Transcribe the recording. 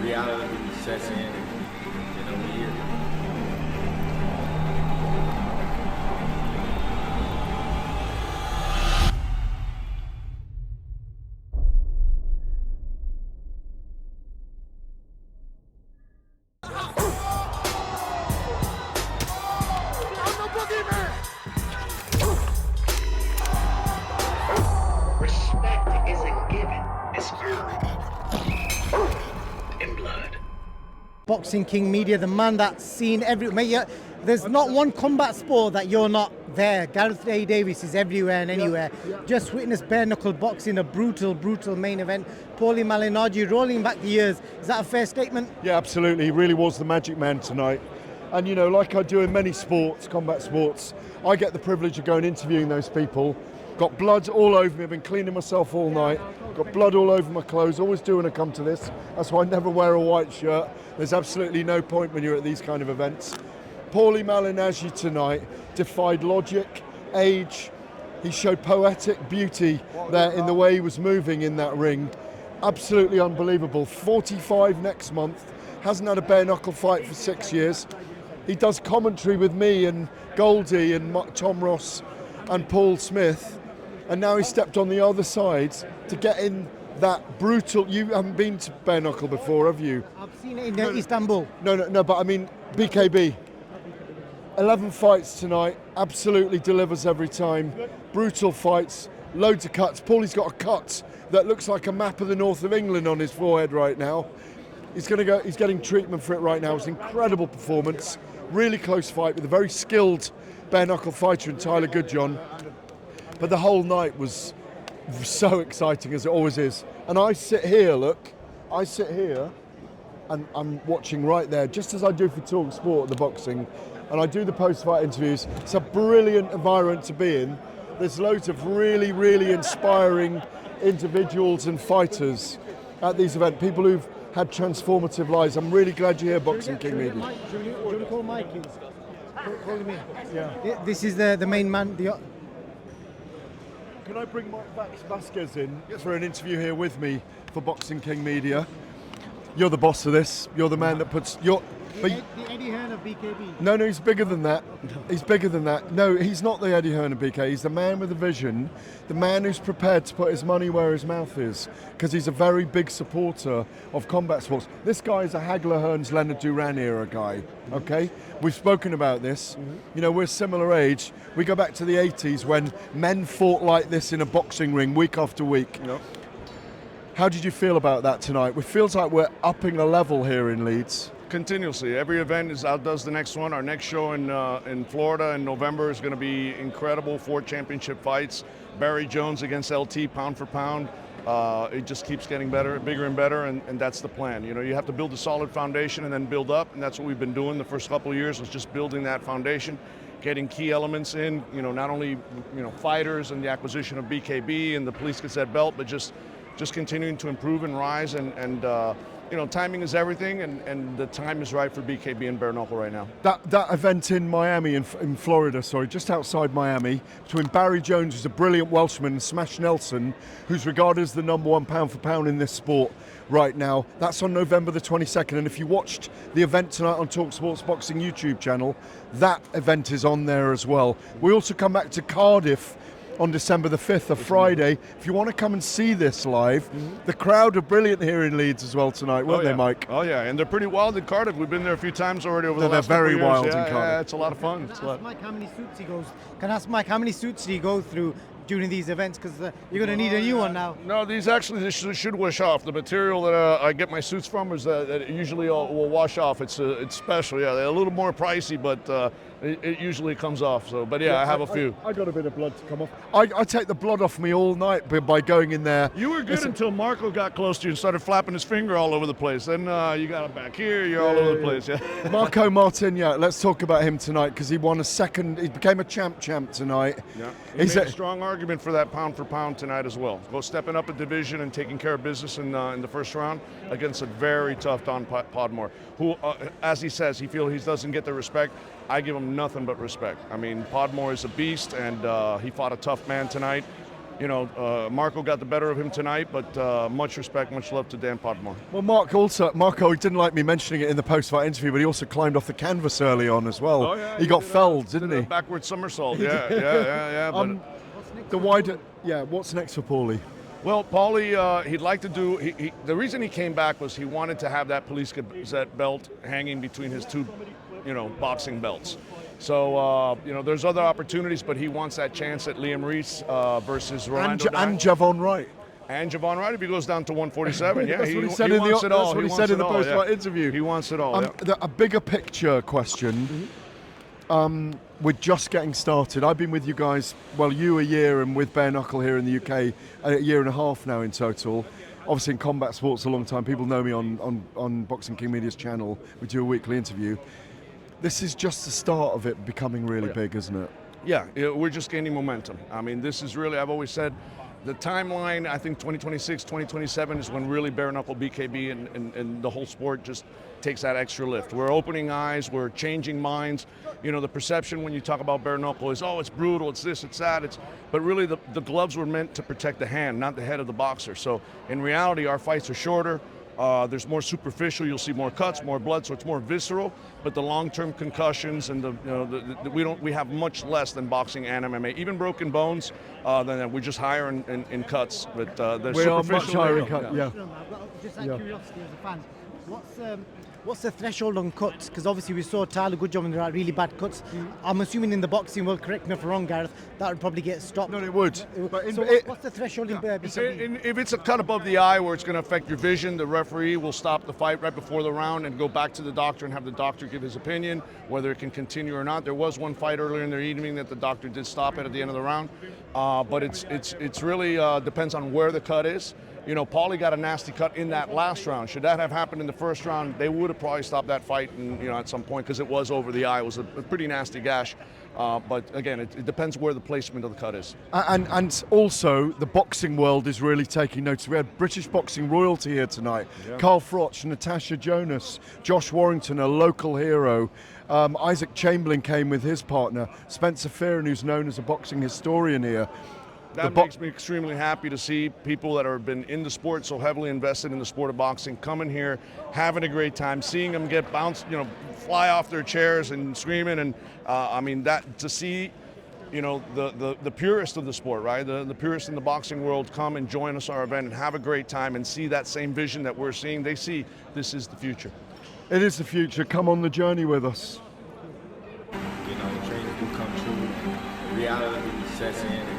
reality sets in, and we're here. Respect isn't given, it's earned. In blood. Boxing King Media, the man that's seen every... Mate, there's not one combat sport that you're not there. Gareth Davies is everywhere and anywhere. Just witnessed bare knuckle boxing, a brutal main event. Paulie Malignaggi rolling back the years. Is that a fair statement? Yeah, absolutely. He really was the magic man tonight. And like I do in many sports, combat sports, I get the privilege of going interviewing those people. Got blood all over me. I've been cleaning myself all night. Got blood all over my clothes. Always do when I come to this. That's why I never wear a white shirt. There's absolutely no point when you're at these kind of events. Paulie Malignaggi tonight defied logic, age. He showed poetic beauty there in the way he was moving in that ring. Absolutely unbelievable. 45 next month. Hasn't had a bare knuckle fight for 6 years. He does commentary with me and Goldie and Tom Ross and Paul Smith. And now he stepped on the other side to get in that brutal... You haven't been to bare knuckle before, have you? I've seen it in Istanbul. No, but I mean BKB. 11 fights tonight, absolutely delivers every time. Brutal fights, loads of cuts. Paulie's got a cut that looks like a map of the north of England on his forehead right now. He's getting treatment for it right now. It's an incredible performance. Really close fight with a very skilled bare knuckle fighter in Tyler Goodjohn. But the whole night was so exciting, as it always is. And I sit here, and I'm watching right there, just as I do for Talk Sport, the boxing, and I do the post-fight interviews. It's a brilliant environment to be in. There's loads of really inspiring individuals and fighters at these events, people who've had transformative lives. I'm really glad you're here, Boxing King Media. Do you want to call Mike in? Call him in. Yeah. This is the main man. Can I bring Vazquez in for an interview here with me for Boxing King Media? You're the boss of this. You're the man that puts... The Eddie Hearn of BKB. No, he's bigger than that. He's bigger than that. No, he's not the Eddie Hearn of BK. He's the man with a vision, the man who's prepared to put his money where his mouth is, because he's a very big supporter of combat sports. This guy is a Hagler Hearns, Leonard Duran era guy, okay? We've spoken about this. We're similar age. We go back to the 80s when men fought like this in a boxing ring week after week. Yep. How did you feel about that tonight? It feels like we're upping a level here in Leeds. Continuously. Every event outdoes the next one. Our next show in Florida in November is going to be incredible. 4 championship fights. Barry Jones against LT, pound for pound. It just keeps getting better, bigger and better, and that's the plan. You have to build a solid foundation and then build up, and that's what we've been doing the first couple of years, was just building that foundation, getting key elements in, not only, fighters and the acquisition of BKB and the Police Gazette belt, but just continuing to improve and rise, and timing is everything, and the time is right for BKB and bare knuckle right now. That event in Miami, in Florida, just outside Miami, between Barry Jones, who's a brilliant Welshman, and Smash Nelson, who's regarded as the #1 pound for pound in this sport right now. That's on November the 22nd, and if you watched the event tonight on Talk Sports Boxing YouTube channel, that event is on there as well. We also come back to Cardiff on December the 5th, a Friday. If you want to come and see this live, the crowd are brilliant here in Leeds as well tonight, weren't they, Mike? Oh yeah, and they're pretty wild in Cardiff. We've been there a few times already over the last couple very of years. wild in Cardiff. Yeah, it's a lot of fun. Can I ask Mike how many suits he goes? Can I ask Mike how many suits he go through during these events, because you're going to need a new one now? No, these should wash off. The material that I get my suits from is that usually will wash off. It's special. Yeah, they're a little more pricey, but it usually comes off. So, but yeah, I have a few. I got a bit of blood to come off. I take the blood off me all night by going in there. You were good until Marco got close to you and started flapping his finger all over the place. Then you got it back here. You're all over the place. Yeah. Marco Martin. Yeah, let's talk about him tonight, because he won a second. He became a champ tonight. Yeah. He made a strong argument for that pound for pound tonight as well. Go stepping up a division and taking care of business in the first round against a very tough Don Podmore, who, as he says, he feels he doesn't get the respect. I give him nothing but respect. I mean, Podmore is a beast, and he fought a tough man tonight. Marco got the better of him tonight, but much respect, much love to Dan Podmore. Well, Marco, he didn't like me mentioning it in the post-fight interview, but he also climbed off the canvas early on as well. Oh, yeah, he got felled, didn't he? Backward somersault, yeah. What's next for Paulie? Well, Paulie, he'd like to do. The reason he came back was he wanted to have that police cadet belt hanging between his two, boxing belts. So there's other opportunities, but he wants that chance at Liam Reese versus Rolando And Javon Wright. And Javon Wright, if he goes down to 147, yeah, That's he what he said wants it all. That's what he said in the post-fight interview. He wants it all. A bigger picture question. We're just getting started. I've been with you guys, you a year, and with Bare Knuckle here in the UK, a year and a half now in total. Obviously in combat sports a long time. People know me on Boxing King Media's channel. We do a weekly interview. This is just the start of it becoming really big, isn't it? Yeah, we're just gaining momentum. I mean, this is really, I've always said, the timeline, I think 2026, 2027 is when really bare knuckle BKB and the whole sport just takes that extra lift. We're opening eyes, we're changing minds. The perception when you talk about bare knuckle is, oh, it's brutal, it's this, it's that. But really the gloves were meant to protect the hand, not the head of the boxer. So in reality, our fights are shorter. There's more superficial. You'll see more cuts, more blood, so it's more visceral. But the long-term concussions and we have much less than boxing and MMA. Even broken bones, then we're just higher in cuts. But they're we are much superficial. higher in cuts. Yeah. Just out of curiosity as a fan, what's the threshold on cuts? Because obviously we saw Tyler Goodjob and there are really bad cuts. I'm assuming in the boxing world, correct me if I'm wrong, Gareth, that would probably get stopped. No, it would. What's the threshold in BKB? If it's a cut above the eye where it's going to affect your vision, the referee will stop the fight right before the round and go back to the doctor and have the doctor give his opinion, whether it can continue or not. There was one fight earlier in the evening that the doctor did stop it at the end of the round, but it's really depends on where the cut is. Paulie got a nasty cut in that last round. Should that have happened in the first round, they would have probably stopped that fight at some point because it was over the eye. It was a pretty nasty gash. But again, it depends where the placement of the cut is. And also, the boxing world is really taking notice. We had British boxing royalty here tonight. Yeah. Carl Froch, Natasha Jonas, Josh Warrington, a local hero. Isaac Chamberlain came with his partner, Spencer Fearon, who's known as a boxing historian here. That makes me extremely happy to see people that have been in the sport, so heavily invested in the sport of boxing, coming here, having a great time, seeing them get bounced, fly off their chairs and screaming. And that to see, the purest of the sport, right? The purest in the boxing world come and join us our event and have a great time and see that same vision that we're seeing. They see this is the future. It is the future. Come on the journey with us. The dreams do come true. Reality sets in.